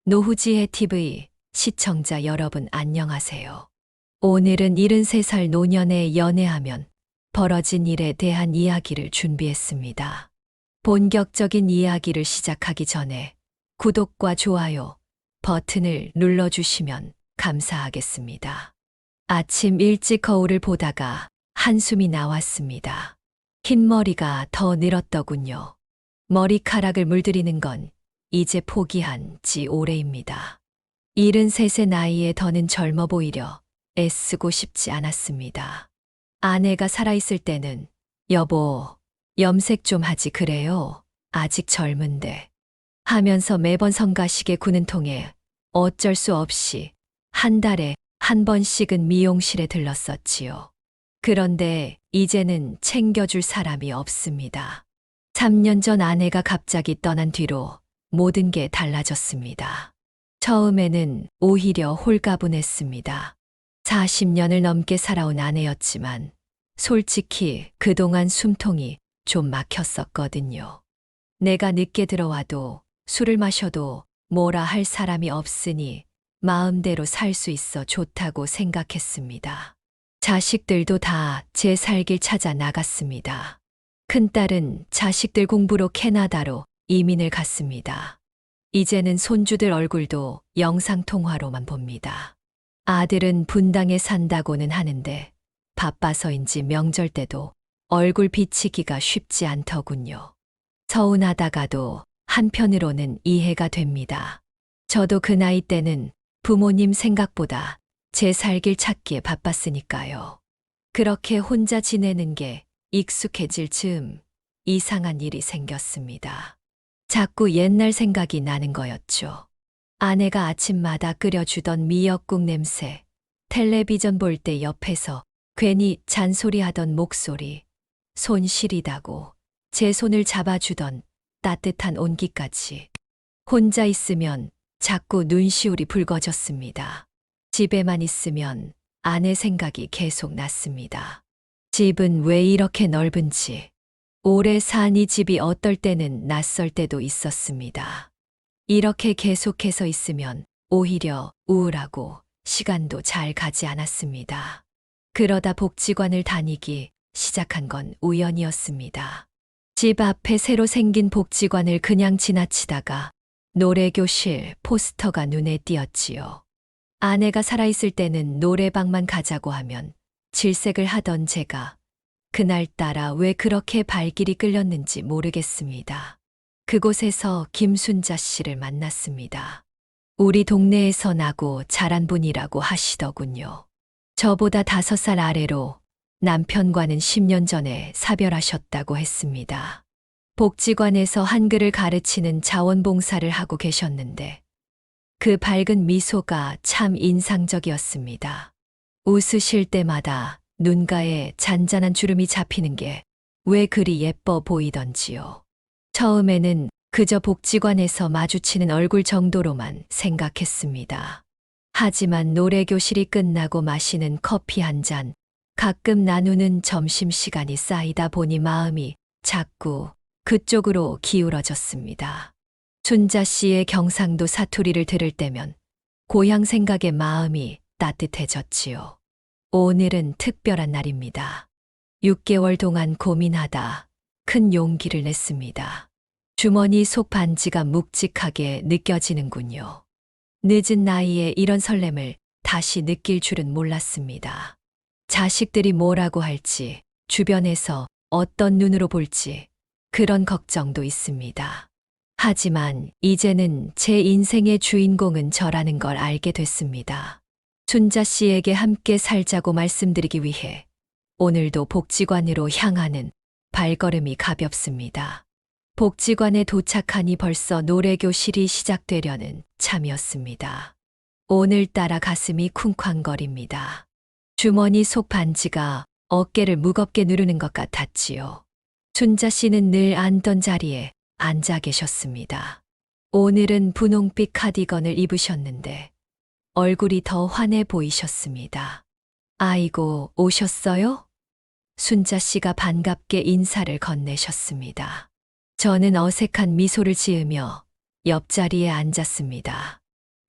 노후지혜 TV 시청자 여러분 안녕하세요. 오늘은 73살 노년에 연애하면 벌어진 일에 대한 이야기를 준비했습니다. 본격적인 이야기를 시작하기 전에 구독과 좋아요 버튼을 눌러주시면 감사하겠습니다. 아침 일찍 거울을 보다가 한숨이 나왔습니다. 흰머리가 더 늘었더군요. 머리카락을 물들이는 건 이제 포기한 지 오래입니다. 73의 나이에 더는 젊어 보이려 애쓰고 싶지 않았습니다. 아내가 살아있을 때는 여보, 염색 좀 하지 그래요. 아직 젊은데. 하면서 매번 성가시게 구는 통에 어쩔 수 없이 한 달에 한 번씩은 미용실에 들렀었지요. 그런데 이제는 챙겨줄 사람이 없습니다. 3년 전 아내가 갑자기 떠난 뒤로 모든 게 달라졌습니다. 처음에는 오히려 홀가분했습니다. 40년을 넘게 살아온 아내였지만 솔직히 그동안 숨통이 좀 막혔었거든요. 내가 늦게 들어와도 술을 마셔도 뭐라 할 사람이 없으니 마음대로 살 수 있어 좋다고 생각했습니다. 자식들도 다 제 살길 찾아 나갔습니다. 큰딸은 자식들 공부로 캐나다로 이민을 갔습니다. 이제는 손주들 얼굴도 영상통화로만 봅니다. 아들은 분당에 산다고는 하는데 바빠서인지 명절 때도 얼굴 비치기가 쉽지 않더군요. 서운하다가도 한편으로는 이해가 됩니다. 저도 그 나이 때는 부모님 생각보다 제 살길 찾기에 바빴으니까요. 그렇게 혼자 지내는 게 익숙해질 즈음 이상한 일이 생겼습니다. 자꾸 옛날 생각이 나는 거였죠. 아내가 아침마다 끓여주던 미역국 냄새, 텔레비전 볼 때 옆에서 괜히 잔소리하던 목소리, 손 시리다고 제 손을 잡아주던 따뜻한 온기까지. 혼자 있으면 자꾸 눈시울이 붉어졌습니다. 집에만 있으면 아내 생각이 계속 났습니다. 집은 왜 이렇게 넓은지. 오래 산 이 집이 어떨 때는 낯설 때도 있었습니다. 이렇게 계속해서 있으면 오히려 우울하고 시간도 잘 가지 않았습니다. 그러다 복지관을 다니기 시작한 건 우연이었습니다. 집 앞에 새로 생긴 복지관을 그냥 지나치다가 노래교실 포스터가 눈에 띄었지요. 아내가 살아있을 때는 노래방만 가자고 하면 질색을 하던 제가 그날따라 왜 그렇게 발길이 끌렸는지 모르겠습니다. 그곳에서 김순자 씨를 만났습니다. 우리 동네에서 나고 자란 분이라고 하시더군요. 저보다 5살 아래로 남편과는 10년 전에 사별하셨다고 했습니다. 복지관에서 한글을 가르치는 자원봉사를 하고 계셨는데 그 밝은 미소가 참 인상적이었습니다. 웃으실 때마다 눈가에 잔잔한 주름이 잡히는 게 왜 그리 예뻐 보이던지요. 처음에는 그저 복지관에서 마주치는 얼굴 정도로만 생각했습니다. 하지만 노래교실이 끝나고 마시는 커피 한 잔, 가끔 나누는 점심시간이 쌓이다 보니 마음이 자꾸 그쪽으로 기울어졌습니다. 순자 씨의 경상도 사투리를 들을 때면 고향 생각에 마음이 따뜻해졌지요. 오늘은 특별한 날입니다. 6개월 동안 고민하다 큰 용기를 냈습니다. 주머니 속 반지가 묵직하게 느껴지는군요. 늦은 나이에 이런 설렘을 다시 느낄 줄은 몰랐습니다. 자식들이 뭐라고 할지, 주변에서 어떤 눈으로 볼지 그런 걱정도 있습니다. 하지만 이제는 제 인생의 주인공은 저라는 걸 알게 됐습니다. 순자 씨에게 함께 살자고 말씀드리기 위해 오늘도 복지관으로 향하는 발걸음이 가볍습니다. 복지관에 도착하니 벌써 노래교실이 시작되려는 참이었습니다. 오늘따라 가슴이 쿵쾅거립니다. 주머니 속 반지가 어깨를 무겁게 누르는 것 같았지요. 순자 씨는 늘 앉던 자리에 앉아 계셨습니다. 오늘은 분홍빛 카디건을 입으셨는데 얼굴이 더 환해 보이셨습니다. 아이고, 오셨어요? 순자 씨가 반갑게 인사를 건네셨습니다. 저는 어색한 미소를 지으며 옆자리에 앉았습니다.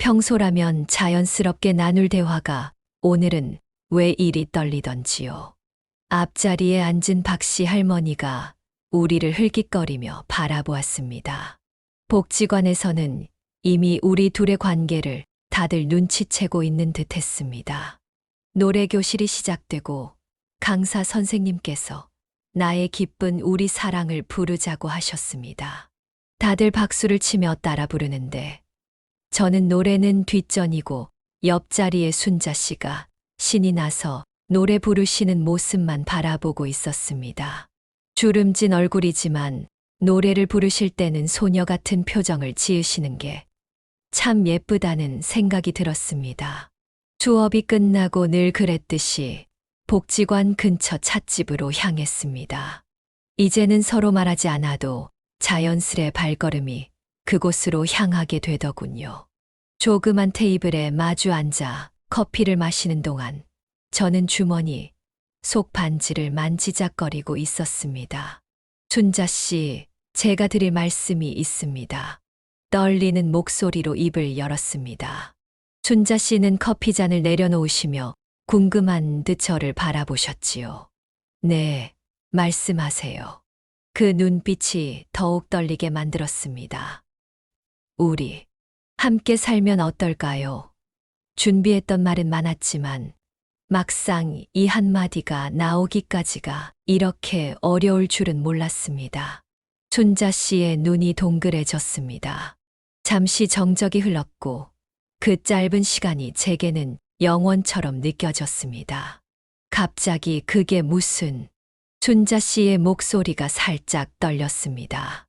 평소라면 자연스럽게 나눌 대화가 오늘은 왜 이리 떨리던지요. 앞자리에 앉은 박씨 할머니가 우리를 흘깃거리며 바라보았습니다. 복지관에서는 이미 우리 둘의 관계를 다들 눈치채고 있는 듯 했습니다. 노래교실이 시작되고 강사 선생님께서 나의 기쁜 우리 사랑을 부르자고 하셨습니다. 다들 박수를 치며 따라 부르는데 저는 노래는 뒷전이고 옆자리에 순자 씨가 신이 나서 노래 부르시는 모습만 바라보고 있었습니다. 주름진 얼굴이지만 노래를 부르실 때는 소녀 같은 표정을 지으시는 게 참 예쁘다는 생각이 들었습니다. 수업이 끝나고 늘 그랬듯이 복지관 근처 찻집으로 향했습니다. 이제는 서로 말하지 않아도 자연스레 발걸음이 그곳으로 향하게 되더군요. 조그만 테이블에 마주 앉아 커피를 마시는 동안 저는 주머니 속 반지를 만지작거리고 있었습니다. 순자 씨, 제가 드릴 말씀이 있습니다. 떨리는 목소리로 입을 열었습니다. 순자 씨는 커피잔을 내려놓으시며 궁금한 듯 저를 바라보셨지요. 네, 말씀하세요. 그 눈빛이 더욱 떨리게 만들었습니다. 우리 함께 살면 어떨까요? 준비했던 말은 많았지만 막상 이 한마디가 나오기까지가 이렇게 어려울 줄은 몰랐습니다. 순자 씨의 눈이 동그래졌습니다. 잠시 정적이 흘렀고 그 짧은 시간이 제게는 영원처럼 느껴졌습니다. 갑자기 그게 무슨... 순자 씨의 목소리가 살짝 떨렸습니다.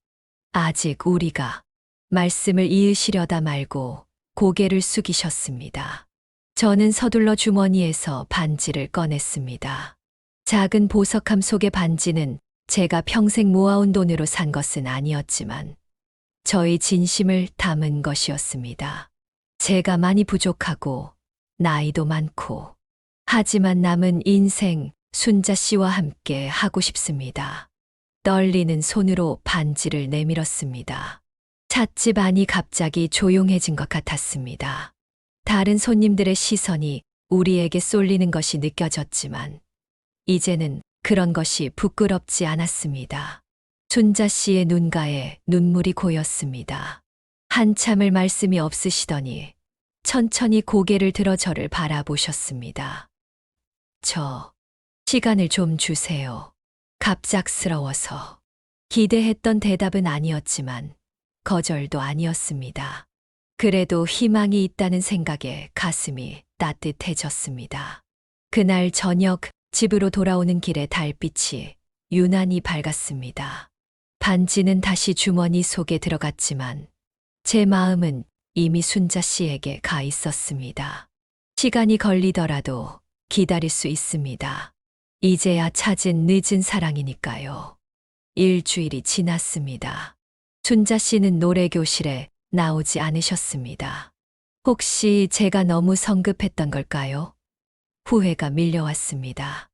아직 우리가... 말씀을 이으시려다 말고 고개를 숙이셨습니다. 저는 서둘러 주머니에서 반지를 꺼냈습니다. 작은 보석함 속의 반지는 제가 평생 모아온 돈으로 산 것은 아니었지만 저의 진심을 담은 것이었습니다. 제가 많이 부족하고 나이도 많고 하지만 남은 인생 순자 씨와 함께 하고 싶습니다. 떨리는 손으로 반지를 내밀었습니다. 찻집 안이 갑자기 조용해진 것 같았습니다. 다른 손님들의 시선이 우리에게 쏠리는 것이 느껴졌지만 이제는 그런 것이 부끄럽지 않았습니다. 순자 씨의 눈가에 눈물이 고였습니다. 한참을 말씀이 없으시더니 천천히 고개를 들어 저를 바라보셨습니다. 시간을 좀 주세요. 갑작스러워서. 기대했던 대답은 아니었지만 거절도 아니었습니다. 그래도 희망이 있다는 생각에 가슴이 따뜻해졌습니다. 그날 저녁 집으로 돌아오는 길에 달빛이 유난히 밝았습니다. 반지는 다시 주머니 속에 들어갔지만 제 마음은 이미 순자 씨에게 가 있었습니다. 시간이 걸리더라도 기다릴 수 있습니다. 이제야 찾은 늦은 사랑이니까요. 일주일이 지났습니다. 순자 씨는 노래교실에 나오지 않으셨습니다. 혹시 제가 너무 성급했던 걸까요? 후회가 밀려왔습니다.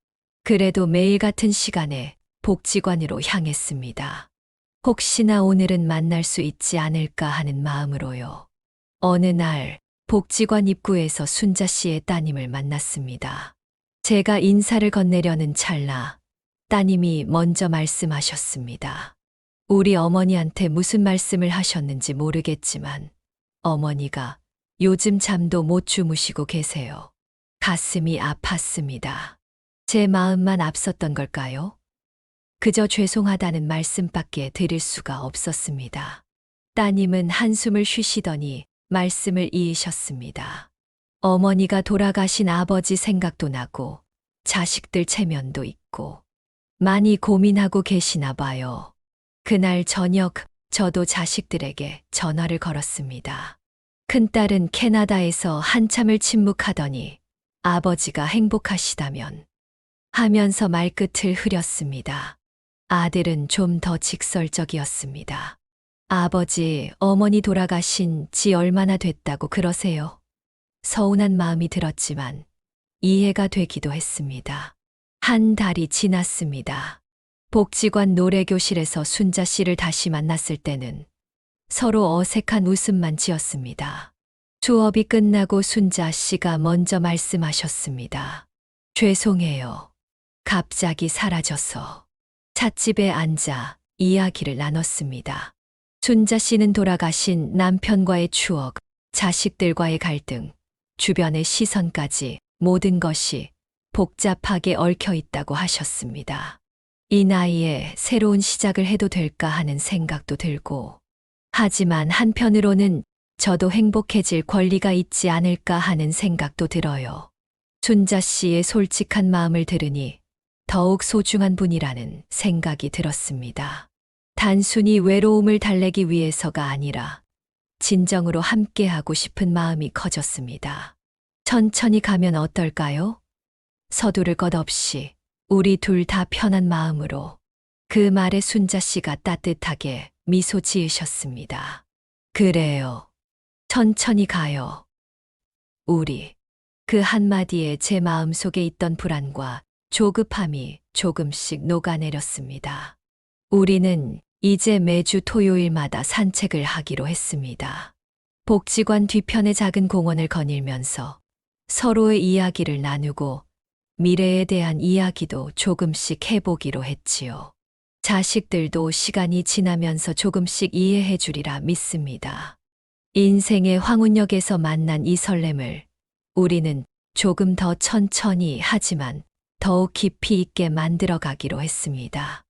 그래도 매일 같은 시간에 복지관으로 향했습니다. 혹시나 오늘은 만날 수 있지 않을까 하는 마음으로요. 어느 날 복지관 입구에서 순자 씨의 따님을 만났습니다. 제가 인사를 건네려는 찰나 따님이 먼저 말씀하셨습니다. 우리 어머니한테 무슨 말씀을 하셨는지 모르겠지만 어머니가 요즘 잠도 못 주무시고 계세요. 가슴이 아팠습니다. 제 마음만 앞섰던 걸까요? 그저 죄송하다는 말씀밖에 드릴 수가 없었습니다. 따님은 한숨을 쉬시더니 말씀을 이으셨습니다. 어머니가 돌아가신 아버지 생각도 나고 자식들 체면도 있고 많이 고민하고 계시나 봐요. 그날 저녁 저도 자식들에게 전화를 걸었습니다. 큰딸은 캐나다에서 한참을 침묵하더니 아버지가 행복하시다면 하면서 말끝을 흐렸습니다. 아들은 좀 더 직설적이었습니다. 아버지, 어머니 돌아가신 지 얼마나 됐다고 그러세요? 서운한 마음이 들었지만 이해가 되기도 했습니다. 한 달이 지났습니다. 복지관 노래교실에서 순자 씨를 다시 만났을 때는 서로 어색한 웃음만 지었습니다. 수업이 끝나고 순자 씨가 먼저 말씀하셨습니다. 죄송해요. 갑자기 사라져서. 찻집에 앉아 이야기를 나눴습니다. 순자 씨는 돌아가신 남편과의 추억, 자식들과의 갈등, 주변의 시선까지 모든 것이 복잡하게 얽혀 있다고 하셨습니다. 이 나이에 새로운 시작을 해도 될까 하는 생각도 들고, 하지만 한편으로는 저도 행복해질 권리가 있지 않을까 하는 생각도 들어요. 순자 씨의 솔직한 마음을 들으니 더욱 소중한 분이라는 생각이 들었습니다. 단순히 외로움을 달래기 위해서가 아니라 진정으로 함께하고 싶은 마음이 커졌습니다. 천천히 가면 어떨까요? 서두를 것 없이 우리 둘 다 편한 마음으로. 그 말에 순자 씨가 따뜻하게 미소 지으셨습니다. 그래요. 천천히 가요. 우리. 그 한마디에 제 마음속에 있던 불안과 조급함이 조금씩 녹아내렸습니다. 우리는 이제 매주 토요일마다 산책을 하기로 했습니다. 복지관 뒤편의 작은 공원을 거닐면서 서로의 이야기를 나누고 미래에 대한 이야기도 조금씩 해보기로 했지요. 자식들도 시간이 지나면서 조금씩 이해해 주리라 믿습니다. 인생의 황혼역에서 만난 이 설렘을 우리는 조금 더 천천히 하지만 더욱 깊이 있게 만들어 가기로 했습니다.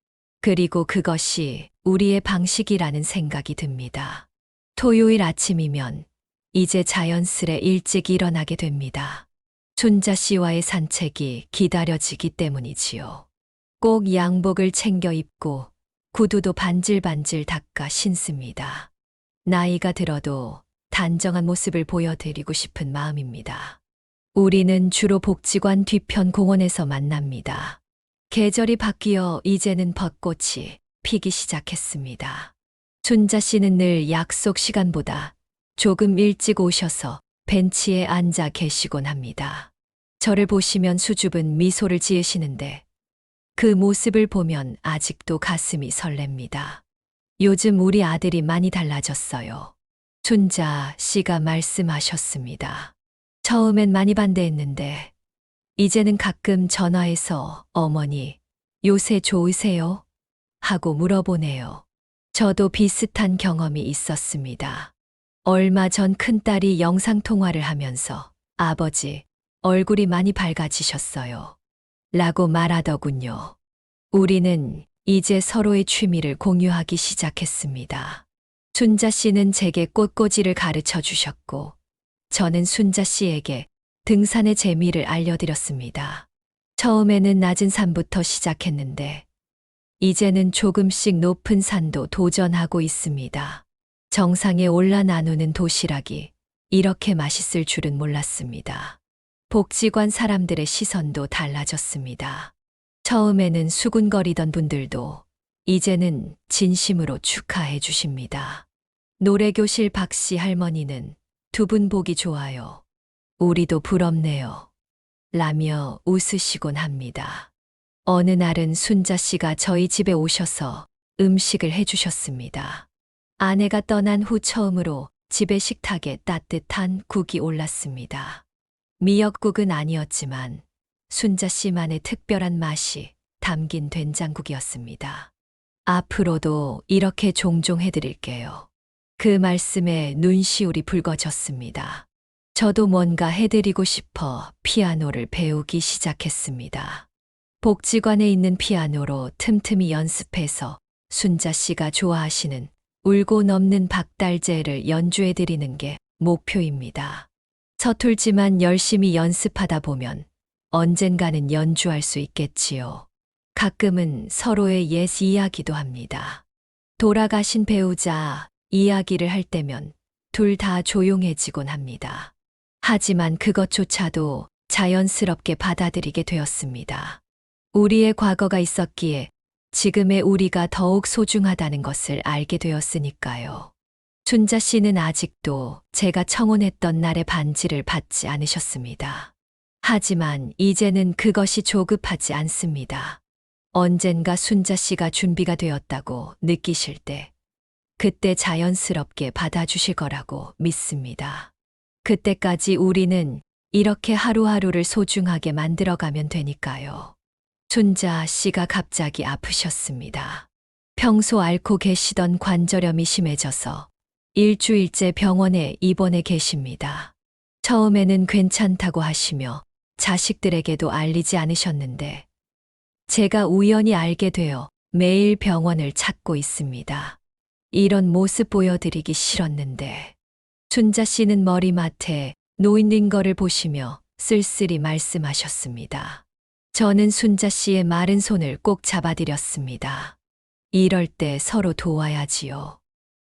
그리고 그것이 우리의 방식이라는 생각이 듭니다. 토요일 아침이면 이제 자연스레 일찍 일어나게 됩니다. 순자 씨와의 산책이 기다려지기 때문이지요. 꼭 양복을 챙겨 입고 구두도 반질반질 닦아 신습니다. 나이가 들어도 단정한 모습을 보여드리고 싶은 마음입니다. 우리는 주로 복지관 뒤편 공원에서 만납니다. 계절이 바뀌어 이제는 벚꽃이 피기 시작했습니다. 순자 씨는 늘 약속 시간보다 조금 일찍 오셔서 벤치에 앉아 계시곤 합니다. 저를 보시면 수줍은 미소를 지으시는데 그 모습을 보면 아직도 가슴이 설렙니다. 요즘 우리 아들이 많이 달라졌어요. 순자 씨가 말씀하셨습니다. 처음엔 많이 반대했는데 이제는 가끔 전화해서 어머니, 요새 좋으세요? 하고 물어보네요. 저도 비슷한 경험이 있었습니다. 얼마 전 큰딸이 영상통화를 하면서 아버지, 얼굴이 많이 밝아지셨어요. 라고 말하더군요. 우리는 이제 서로의 취미를 공유하기 시작했습니다. 순자 씨는 제게 꽃꽂이를 가르쳐 주셨고, 저는 순자 씨에게 등산의 재미를 알려드렸습니다. 처음에는 낮은 산부터 시작했는데, 이제는 조금씩 높은 산도 도전하고 있습니다. 정상에 올라 나누는 도시락이 이렇게 맛있을 줄은 몰랐습니다. 복지관 사람들의 시선도 달라졌습니다. 처음에는 수군거리던 분들도 이제는 진심으로 축하해 주십니다. 노래교실 박씨 할머니는 두 분 보기 좋아요. 우리도 부럽네요. 라며 웃으시곤 합니다. 어느 날은 순자 씨가 저희 집에 오셔서 음식을 해주셨습니다. 아내가 떠난 후 처음으로 집의 식탁에 따뜻한 국이 올랐습니다. 미역국은 아니었지만 순자 씨만의 특별한 맛이 담긴 된장국이었습니다. 앞으로도 이렇게 종종 해드릴게요. 그 말씀에 눈시울이 붉어졌습니다. 저도 뭔가 해드리고 싶어 피아노를 배우기 시작했습니다. 복지관에 있는 피아노로 틈틈이 연습해서 순자 씨가 좋아하시는 울고 넘는 박달재를 연주해드리는 게 목표입니다. 서툴지만 열심히 연습하다 보면 언젠가는 연주할 수 있겠지요. 가끔은 서로의 옛 이야기도 합니다. 돌아가신 배우자 이야기를 할 때면 둘 다 조용해지곤 합니다. 하지만 그것조차도 자연스럽게 받아들이게 되었습니다. 우리의 과거가 있었기에 지금의 우리가 더욱 소중하다는 것을 알게 되었으니까요. 순자 씨는 아직도 제가 청혼했던 날의 반지를 받지 않으셨습니다. 하지만 이제는 그것이 조급하지 않습니다. 언젠가 순자 씨가 준비가 되었다고 느끼실 때 그때 자연스럽게 받아주실 거라고 믿습니다. 그때까지 우리는 이렇게 하루하루를 소중하게 만들어가면 되니까요. 순자 씨가 갑자기 아프셨습니다. 평소 앓고 계시던 관절염이 심해져서 일주일째 병원에 입원해 계십니다. 처음에는 괜찮다고 하시며 자식들에게도 알리지 않으셨는데 제가 우연히 알게 되어 매일 병원을 찾고 있습니다. 이런 모습 보여드리기 싫었는데 순자 씨는 머리맡에 놓인 거를 보시며 쓸쓸히 말씀하셨습니다. 저는 순자 씨의 마른 손을 꼭 잡아드렸습니다. 이럴 때 서로 도와야지요.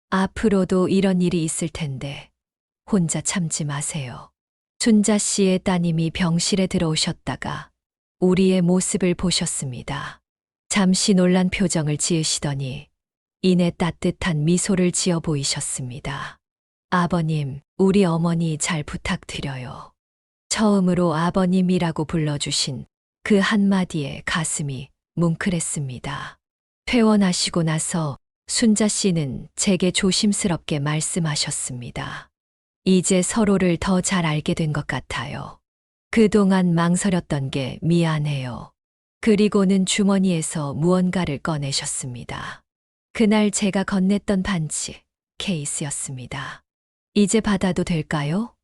앞으로도 이런 일이 있을 텐데 혼자 참지 마세요. 순자 씨의 따님이 병실에 들어오셨다가 우리의 모습을 보셨습니다. 잠시 놀란 표정을 지으시더니 이내 따뜻한 미소를 지어 보이셨습니다. 아버님, 우리 어머니 잘 부탁드려요. 처음으로 아버님이라고 불러주신 그 한마디에 가슴이 뭉클했습니다. 퇴원하시고 나서 순자 씨는 제게 조심스럽게 말씀하셨습니다. 이제 서로를 더 잘 알게 된 것 같아요. 그동안 망설였던 게 미안해요. 그리고는 주머니에서 무언가를 꺼내셨습니다. 그날 제가 건넸던 반지, 케이스였습니다. 이제 받아도 될까요?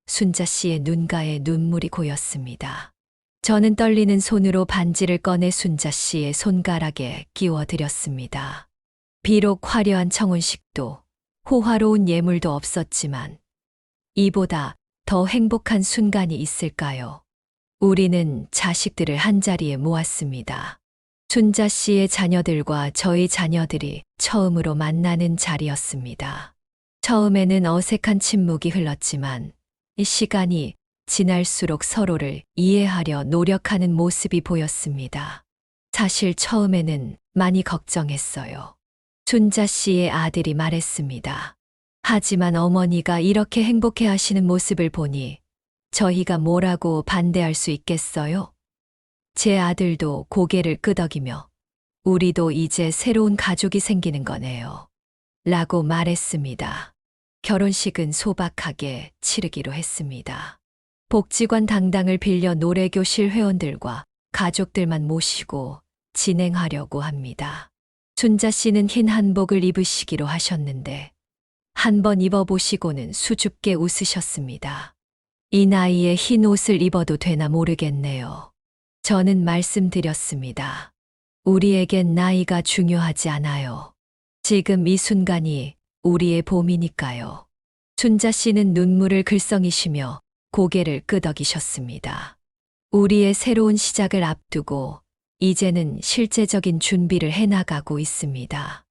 순자 씨의 눈가에 눈물이 고였습니다. 저는 떨리는 손으로 반지를 꺼내 순자 씨의 손가락에 끼워드렸습니다. 비록 화려한 청혼식도 호화로운 예물도 없었지만 이보다 더 행복한 순간이 있을까요? 우리는 자식들을 한자리에 모았습니다. 순자 씨의 자녀들과 저희 자녀들이 처음으로 만나는 자리였습니다. 처음에는 어색한 침묵이 흘렀지만 시간이 지날수록 서로를 이해하려 노력하는 모습이 보였습니다. 사실 처음에는 많이 걱정했어요. 순자 씨의 아들이 말했습니다. 하지만 어머니가 이렇게 행복해 하시는 모습을 보니 저희가 뭐라고 반대할 수 있겠어요? 제 아들도 고개를 끄덕이며 우리도 이제 새로운 가족이 생기는 거네요. 라고 말했습니다. 결혼식은 소박하게 치르기로 했습니다. 복지관 당당을 빌려 노래교실 회원들과 가족들만 모시고 진행하려고 합니다. 순자 씨는 흰 한복을 입으시기로 하셨는데 한번 입어보시고는 수줍게 웃으셨습니다. 이 나이에 흰 옷을 입어도 되나 모르겠네요. 저는 말씀드렸습니다. 우리에겐 나이가 중요하지 않아요. 지금 이 순간이 우리의 봄이니까요. 순자 씨는 눈물을 글썽이시며 고개를 끄덕이셨습니다. 우리의 새로운 시작을 앞두고 이제는 실제적인 준비를 해나가고 있습니다.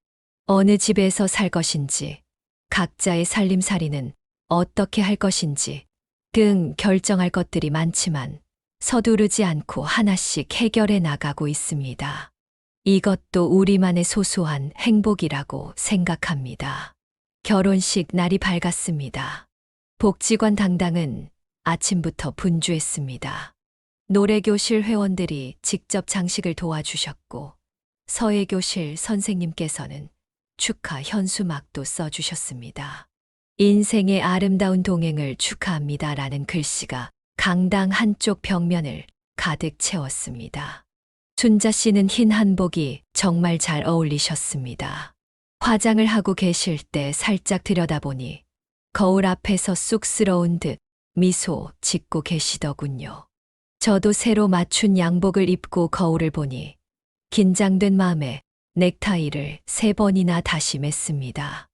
어느 집에서 살 것인지, 각자의 살림살이는 어떻게 할 것인지 등 결정할 것들이 많지만 서두르지 않고 하나씩 해결해 나가고 있습니다. 이것도 우리만의 소소한 행복이라고 생각합니다. 결혼식 날이 밝았습니다. 복지관 당당은 아침부터 분주했습니다. 노래교실 회원들이 직접 장식을 도와주셨고 서예교실 선생님께서는 축하 현수막도 써주셨습니다. 인생의 아름다운 동행을 축하합니다라는 글씨가 강당 한쪽 벽면을 가득 채웠습니다. 순자 씨는 흰 한복이 정말 잘 어울리셨습니다. 화장을 하고 계실 때 살짝 들여다보니 거울 앞에서 쑥스러운 듯 미소 짓고 계시더군요. 저도 새로 맞춘 양복을 입고 거울을 보니 긴장된 마음에 넥타이를 3번이나 다시 맸습니다.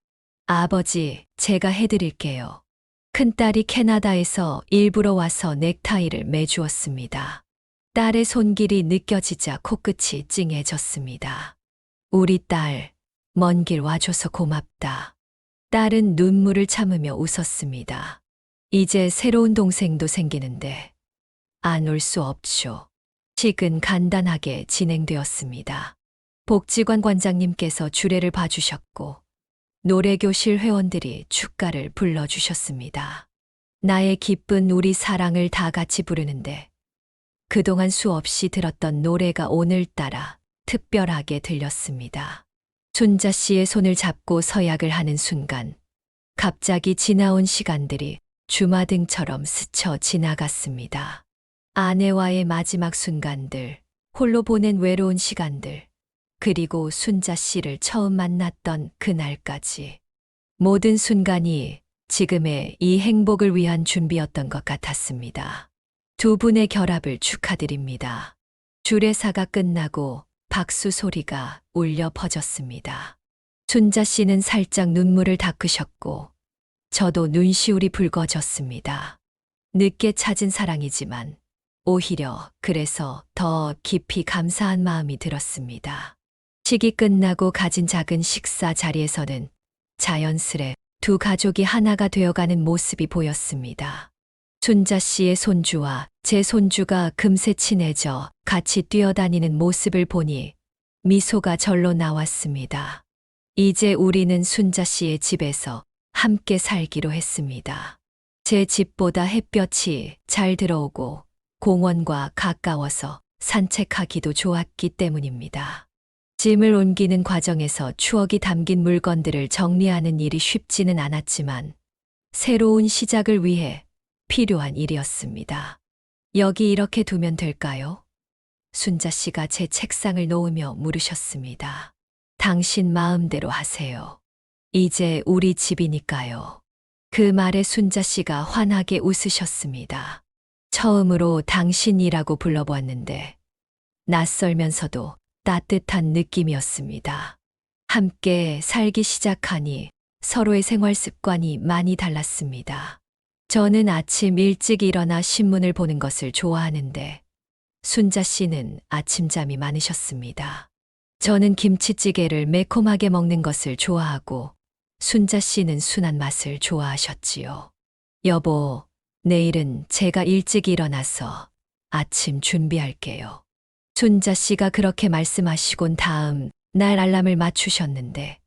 아버지, 제가 해드릴게요. 큰딸이 캐나다에서 일부러 와서 넥타이를 매주었습니다. 딸의 손길이 느껴지자 코끝이 찡해졌습니다. 우리 딸, 먼 길 와줘서 고맙다. 딸은 눈물을 참으며 웃었습니다. 이제 새로운 동생도 생기는데 안 올 수 없죠. 식은 간단하게 진행되었습니다. 복지관 관장님께서 주례를 봐주셨고 노래교실 회원들이 축가를 불러주셨습니다. 나의 기쁜 우리 사랑을 다 같이 부르는데 그동안 수없이 들었던 노래가 오늘따라 특별하게 들렸습니다. 순자 씨의 손을 잡고 서약을 하는 순간 갑자기 지나온 시간들이 주마등처럼 스쳐 지나갔습니다. 아내와의 마지막 순간들, 홀로 보낸 외로운 시간들, 그리고 순자 씨를 처음 만났던 그날까지. 모든 순간이 지금의 이 행복을 위한 준비였던 것 같았습니다. 두 분의 결합을 축하드립니다. 주례사가 끝나고 박수 소리가 울려 퍼졌습니다. 순자 씨는 살짝 눈물을 닦으셨고, 저도 눈시울이 붉어졌습니다. 늦게 찾은 사랑이지만, 오히려 그래서 더 깊이 감사한 마음이 들었습니다. 식이 끝나고 가진 작은 식사 자리에서는 자연스레 두 가족이 하나가 되어가는 모습이 보였습니다. 순자 씨의 손주와 제 손주가 금세 친해져 같이 뛰어다니는 모습을 보니 미소가 절로 나왔습니다. 이제 우리는 순자 씨의 집에서 함께 살기로 했습니다. 제 집보다 햇볕이 잘 들어오고 공원과 가까워서 산책하기도 좋았기 때문입니다. 짐을 옮기는 과정에서 추억이 담긴 물건들을 정리하는 일이 쉽지는 않았지만 새로운 시작을 위해 필요한 일이었습니다. 여기 이렇게 두면 될까요? 순자 씨가 제 책상을 놓으며 물으셨습니다. 당신 마음대로 하세요. 이제 우리 집이니까요. 그 말에 순자 씨가 환하게 웃으셨습니다. 처음으로 당신이라고 불러보았는데 낯설면서도 따뜻한 느낌이었습니다. 함께 살기 시작하니 서로의 생활 습관이 많이 달랐습니다. 저는 아침 일찍 일어나 신문을 보는 것을 좋아하는데 순자 씨는 아침잠이 많으셨습니다. 저는 김치찌개를 매콤하게 먹는 것을 좋아하고 순자 씨는 순한 맛을 좋아하셨지요. 여보, 내일은 제가 일찍 일어나서 아침 준비할게요. 순자 씨가 그렇게 말씀하시곤 다음 날 알람을 맞추셨는데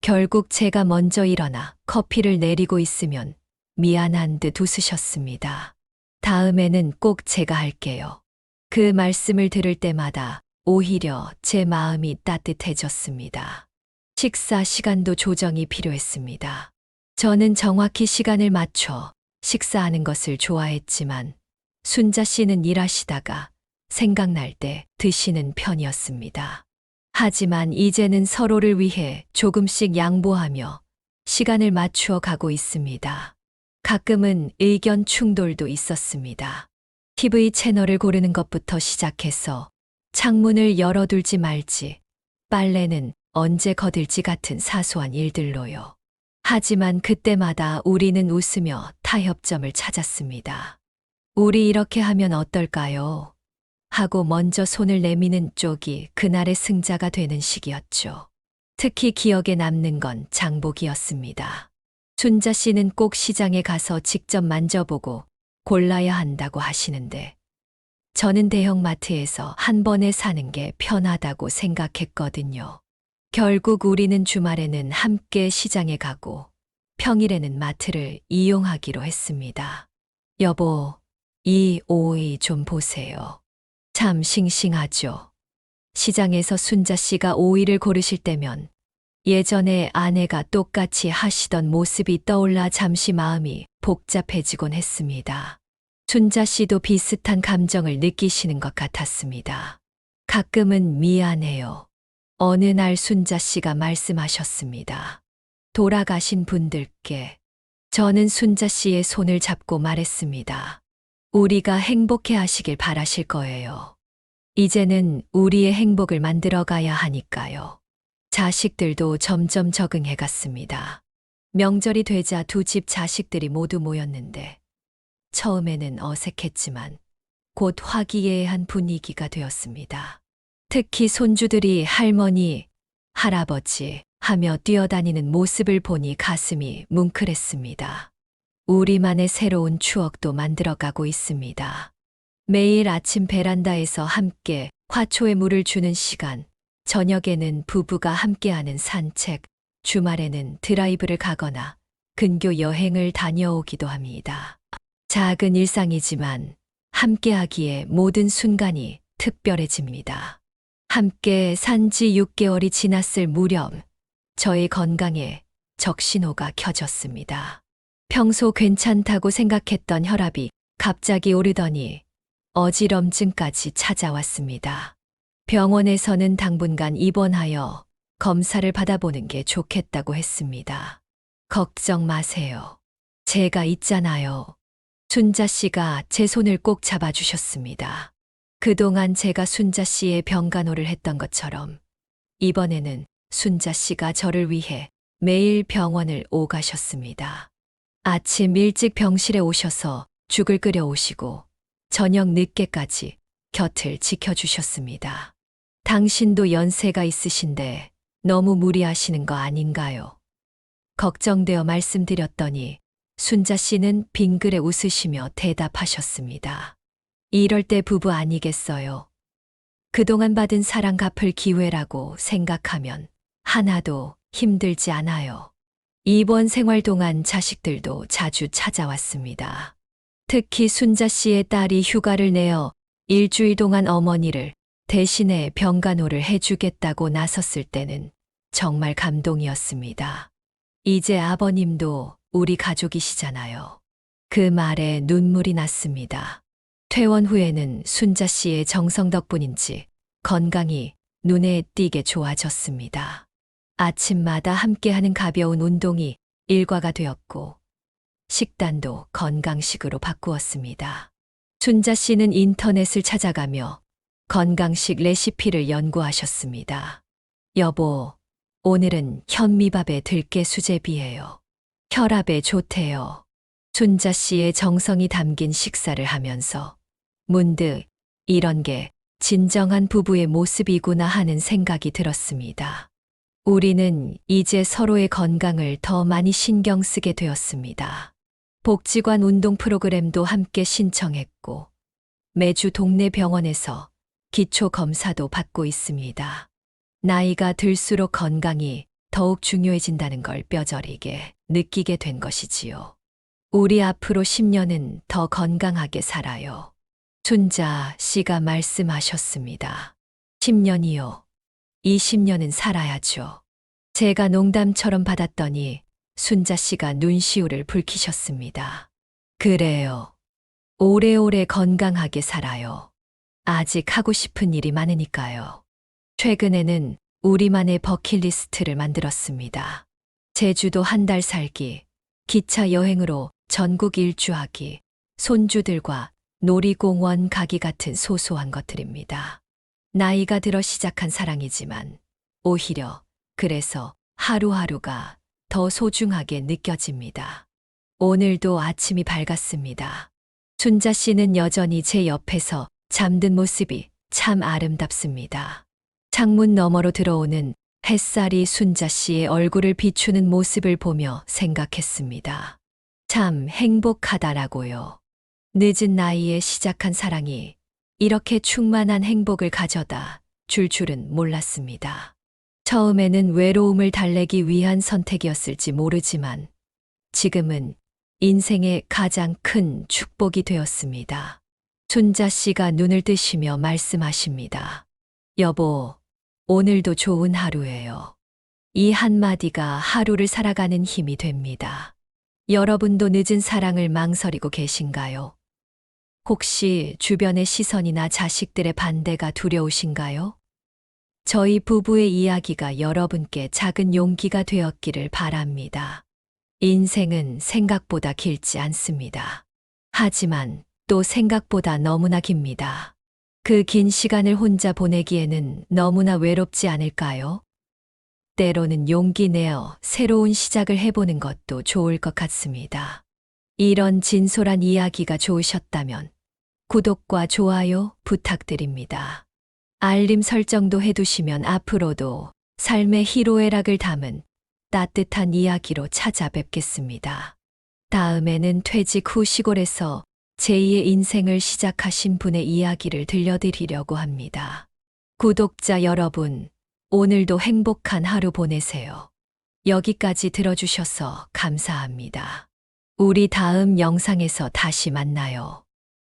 결국 제가 먼저 일어나 커피를 내리고 있으면 미안한 듯 웃으셨습니다. 다음에는 꼭 제가 할게요. 그 말씀을 들을 때마다 오히려 제 마음이 따뜻해졌습니다. 식사 시간도 조정이 필요했습니다. 저는 정확히 시간을 맞춰 식사하는 것을 좋아했지만 순자 씨는 일하시다가 생각날 때 드시는 편이었습니다. 하지만 이제는 서로를 위해 조금씩 양보하며 시간을 맞추어 가고 있습니다. 가끔은 의견 충돌도 있었습니다. TV 채널을 고르는 것부터 시작해서 창문을 열어둘지 말지, 빨래는 언제 거들지 같은 사소한 일들로요. 하지만 그때마다 우리는 웃으며 타협점을 찾았습니다. 우리 이렇게 하면 어떨까요? 하고 먼저 손을 내미는 쪽이 그날의 승자가 되는 시기였죠. 특히 기억에 남는 건 장복이었습니다. 순자 씨는 꼭 시장에 가서 직접 만져보고 골라야 한다고 하시는데 저는 대형마트에서 한 번에 사는 게 편하다고 생각했거든요. 결국 우리는 주말에는 함께 시장에 가고 평일에는 마트를 이용하기로 했습니다. 여보, 이 오이 좀 보세요. 참 싱싱하죠. 시장에서 순자 씨가 오이를 고르실 때면 예전에 아내가 똑같이 하시던 모습이 떠올라 잠시 마음이 복잡해지곤 했습니다. 순자 씨도 비슷한 감정을 느끼시는 것 같았습니다. 가끔은 미안해요. 어느 날 순자 씨가 말씀하셨습니다. 돌아가신 분들께. 저는 순자 씨의 손을 잡고 말했습니다. 우리가 행복해 하시길 바라실 거예요. 이제는 우리의 행복을 만들어 가야 하니까요. 자식들도 점점 적응해 갔습니다. 명절이 되자 두 집 자식들이 모두 모였는데 처음에는 어색했지만 곧 화기애애한 분위기가 되었습니다. 특히 손주들이 할머니, 할아버지 하며 뛰어다니는 모습을 보니 가슴이 뭉클했습니다. 우리만의 새로운 추억도 만들어가고 있습니다. 매일 아침 베란다에서 함께 화초에 물을 주는 시간, 저녁에는 부부가 함께하는 산책, 주말에는 드라이브를 가거나 근교 여행을 다녀오기도 합니다. 작은 일상이지만 함께하기에 모든 순간이 특별해집니다. 함께 산 지 6개월이 지났을 무렵 저의 건강에 적신호가 켜졌습니다. 평소 괜찮다고 생각했던 혈압이 갑자기 오르더니 어지럼증까지 찾아왔습니다. 병원에서는 당분간 입원하여 검사를 받아보는 게 좋겠다고 했습니다. 걱정 마세요. 제가 있잖아요. 순자 씨가 제 손을 꼭 잡아주셨습니다. 그동안 제가 순자 씨의 병간호를 했던 것처럼 이번에는 순자 씨가 저를 위해 매일 병원을 오가셨습니다. 아침 일찍 병실에 오셔서 죽을 끓여 오시고 저녁 늦게까지 곁을 지켜주셨습니다. 당신도 연세가 있으신데 너무 무리하시는 거 아닌가요? 걱정되어 말씀드렸더니 순자 씨는 빙그레 웃으시며 대답하셨습니다. 이럴 때 부부 아니겠어요? 그동안 받은 사랑 갚을 기회라고 생각하면 하나도 힘들지 않아요. 입원 생활 동안 자식들도 자주 찾아왔습니다. 특히 순자 씨의 딸이 휴가를 내어 일주일 동안 어머니를 대신에 병간호를 해주겠다고 나섰을 때는 정말 감동이었습니다. 이제 아버님도 우리 가족이시잖아요. 그 말에 눈물이 났습니다. 퇴원 후에는 순자 씨의 정성 덕분인지 건강이 눈에 띄게 좋아졌습니다. 아침마다 함께하는 가벼운 운동이 일과가 되었고 식단도 건강식으로 바꾸었습니다. 순자 씨는 인터넷을 찾아가며 건강식 레시피를 연구하셨습니다. 여보, 오늘은 현미밥에 들깨 수제비예요. 혈압에 좋대요. 순자 씨의 정성이 담긴 식사를 하면서 문득 이런 게 진정한 부부의 모습이구나 하는 생각이 들었습니다. 우리는 이제 서로의 건강을 더 많이 신경 쓰게 되었습니다. 복지관 운동 프로그램도 함께 신청했고 매주 동네 병원에서 기초 검사도 받고 있습니다. 나이가 들수록 건강이 더욱 중요해진다는 걸 뼈저리게 느끼게 된 것이지요. 우리 앞으로 10년은 더 건강하게 살아요. 순자 씨가 말씀하셨습니다. 10년이요. 20년은 살아야죠. 제가 농담처럼 받았더니 순자 씨가 눈시울을 붉히셨습니다. 그래요. 오래오래 건강하게 살아요. 아직 하고 싶은 일이 많으니까요. 최근에는 우리만의 버킷리스트를 만들었습니다. 제주도 한 달 살기, 기차 여행으로 전국 일주하기, 손주들과 놀이공원 가기 같은 소소한 것들입니다. 나이가 들어 시작한 사랑이지만 오히려 그래서 하루하루가 더 소중하게 느껴집니다. 오늘도 아침이 밝았습니다. 순자 씨는 여전히 제 옆에서 잠든 모습이 참 아름답습니다. 창문 너머로 들어오는 햇살이 순자 씨의 얼굴을 비추는 모습을 보며 생각했습니다. 참 행복하다라고요. 늦은 나이에 시작한 사랑이 이렇게 충만한 행복을 가져다 줄 줄은 몰랐습니다. 처음에는 외로움을 달래기 위한 선택이었을지 모르지만 지금은 인생의 가장 큰 축복이 되었습니다. 순자 씨가 눈을 뜨시며 말씀하십니다. 여보, 오늘도 좋은 하루예요. 이 한마디가 하루를 살아가는 힘이 됩니다. 여러분도 늦은 사랑을 망설이고 계신가요? 혹시 주변의 시선이나 자식들의 반대가 두려우신가요? 저희 부부의 이야기가 여러분께 작은 용기가 되었기를 바랍니다. 인생은 생각보다 길지 않습니다. 하지만 또 생각보다 너무나 깁니다. 그 긴 시간을 혼자 보내기에는 너무나 외롭지 않을까요? 때로는 용기 내어 새로운 시작을 해보는 것도 좋을 것 같습니다. 이런 진솔한 이야기가 좋으셨다면 구독과 좋아요 부탁드립니다. 알림 설정도 해두시면 앞으로도 삶의 희로애락을 담은 따뜻한 이야기로 찾아뵙겠습니다. 다음에는 퇴직 후 시골에서 제2의 인생을 시작하신 분의 이야기를 들려드리려고 합니다. 구독자 여러분, 오늘도 행복한 하루 보내세요. 여기까지 들어주셔서 감사합니다. 우리 다음 영상에서 다시 만나요.